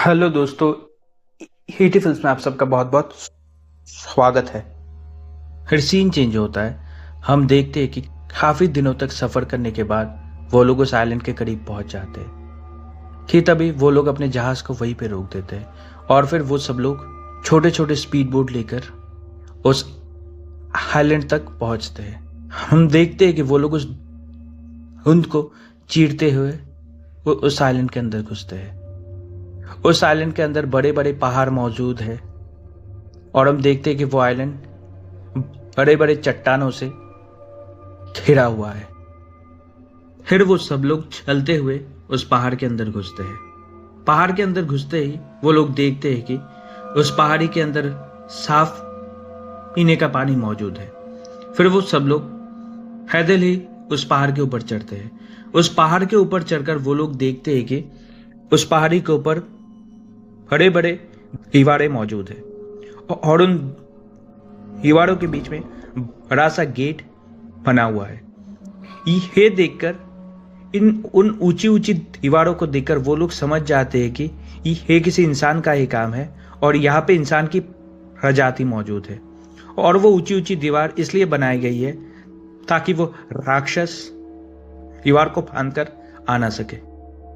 Hello दोस्तों, हीटी films में आप सबका बहुत बहुत स्वागत है। फिर सीन चेंज होता है। हम देखते हैं कि काफी दिनों तक सफर करने के बाद वो लोग उस आइलैंड के करीब पहुंच जाते हैं कि तभी वो लोग अपने जहाज को वहीं पे रोक देते हैं और फिर वो सब लोग छोटे छोटे स्पीड बोट लेकर उस आइलैंड तक पहुंचते हैं। हम देखते हैं कि वो लोग उस धुंध को चीरते हुए वो उस आइलैंड के अंदर घुसते हैं। उस आइलैंड के अंदर बड़े बड़े पहाड़ मौजूद है और हम देखते हैं कि वो आइलैंड बड़े बड़े चट्टानों से घिरा हुआ है। फिर वो सब लोग चलते हुए उस पहाड़ के अंदर घुसते हैं। पहाड़ के अंदर घुसते ही वो लोग देखते हैं कि उस पहाड़ी के अंदर साफ पीने का पानी मौजूद है। फिर वो सब लोग पैदल ही उस पहाड़ के ऊपर चढ़ते हैं। उस पहाड़ के ऊपर चढ़कर वो लोग देखते हैं कि उस पहाड़ी के ऊपर बड़े बड़े दीवारें मौजूद है और उन दीवारों के बीच में बड़ा सा गेट बना हुआ है। ये देखकर उन ऊंची ऊंची दीवारों को देखकर वो लोग समझ जाते हैं कि ये किसी इंसान का ही काम है और यहाँ पे इंसान की प्रजाति मौजूद है और वो ऊंची ऊंची दीवार इसलिए बनाई गई है ताकि वो राक्षस दीवार को फांदकर आ ना सके।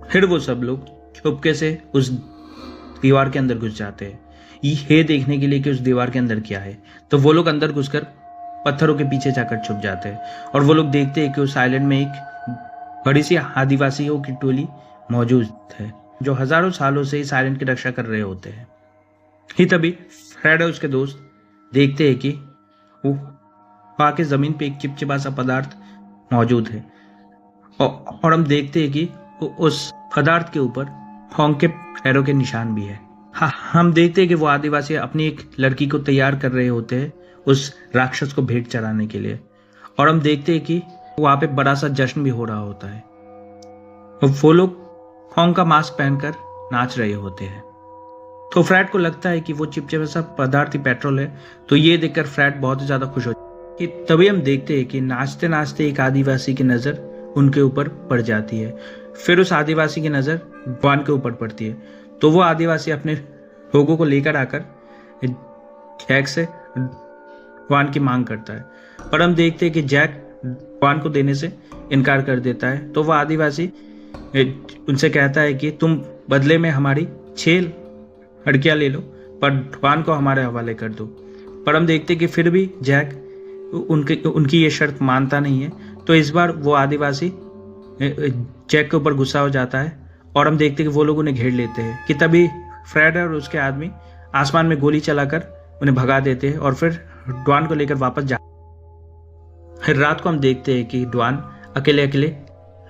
फिर वो सब लोग चुपके से उस दीवार के अंदर घुस जाते हैं ये देखने के लिए कि उस दीवार के अंदर क्या है। तो वो लोग अंदर घुसकर पत्थरों के पीछे जाकर छुप जाते हैं और वो लोग देखते हैं कि उस आइलैंड में एक बड़ी सी आदिवासियों की टोली मौजूद है जो हजारों सालों से इस आइलैंड की रक्षा कर रहे होते हैं। ही तभी फ्रेड और उसके दोस्त देखते हैं कि वो वहां के जमीन पे एक चिपचिपा सा पदार्थ मौजूद है और हम देखते हैं कि उस पदार्थ के ऊपर होंग के पैरों के निशान भी है। हाँ, हम देखते हैं कि वो आदिवासी अपनी एक लड़की को तैयार कर रहे होते हैं उस राक्षस को भेंट चढ़ाने के लिए और हम देखते हैं कि वहां पे बड़ा सा जश्न भी हो रहा होता है। वो लोग होंग का मास्क पहनकर नाच रहे होते हैं। तो फ्रैड को लगता है कि वो चिपचिपा सा पदार्थ ही पेट्रोल है। तो ये देखकर फ्रैड बहुत ही ज्यादा खुश हो कि तभी हम देखते हैं कि नाचते नाचते एक आदिवासी की नजर उनके ऊपर पड़ जाती है। फिर उस आदिवासी की नजर ड्वान के ऊपर पड़ती है। तो वो आदिवासी अपने लोगों को लेकर आकर जैक से ड्वान की मांग करता है पर हम देखते हैं कि जैक ड्वान को देने से इनकार कर देता है। तो वो आदिवासी उनसे कहता है कि तुम बदले में हमारी 6 लड़कियां ले लो पर ड्वान को हमारे हवाले कर दो। पर हम देखते हैं कि फिर भी जैक उनकी ये शर्त मानता नहीं है। तो इस बार वो आदिवासी जैक के ऊपर गुस्सा हो जाता है और हम देखते हैं कि वो लोग उन्हें घेर लेते हैं कि तभी फ्रेड और उसके आदमी आसमान में गोली चलाकर उन्हें भगा देते हैं और फिर ड्वान को लेकर वापस जा। फिर रात को हम देखते हैं कि ड्वान अकेले अकेले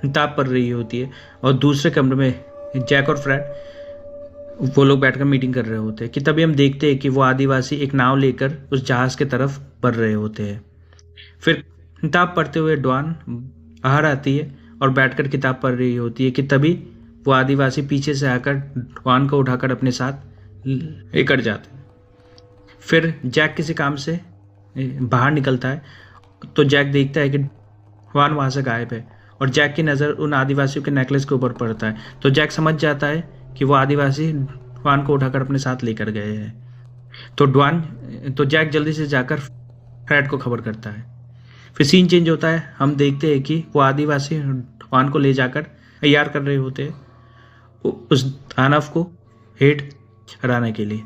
ताप पड़ रही होती है और दूसरे कमरे में जैक और फ्रेड वो लोग बैठकर मीटिंग कर रहे होते हैं कि तभी हम देखते हैं कि वो आदिवासी एक नाव लेकर उस जहाज की तरफ बढ़ रहे होते हैं। फिर किताब पढ़ते हुए ड्वान बाहर आती है और बैठकर किताब पढ़ रही होती है कि तभी वो आदिवासी पीछे से आकर ड्वान को उठाकर अपने साथ लेकर जाते हैं। फिर जैक किसी काम से बाहर निकलता है तो जैक देखता है कि ड्वान वहाँ से गायब है और जैक की नज़र उन आदिवासियों के नेकलेस के ऊपर पड़ता है। तो जैक समझ जाता है कि वो आदिवासी ड्वान को उठाकर अपने साथ लेकर गए हैं। तो जैक जल्दी से जाकर फ्रेड को खबर करता है। फिर सीन चेंज होता है। हम देखते हैं कि वो आदिवासी ड्वान को ले जाकर तैयार कर रहे होते हैं उस दानव को हेड चढ़ाने के लिए।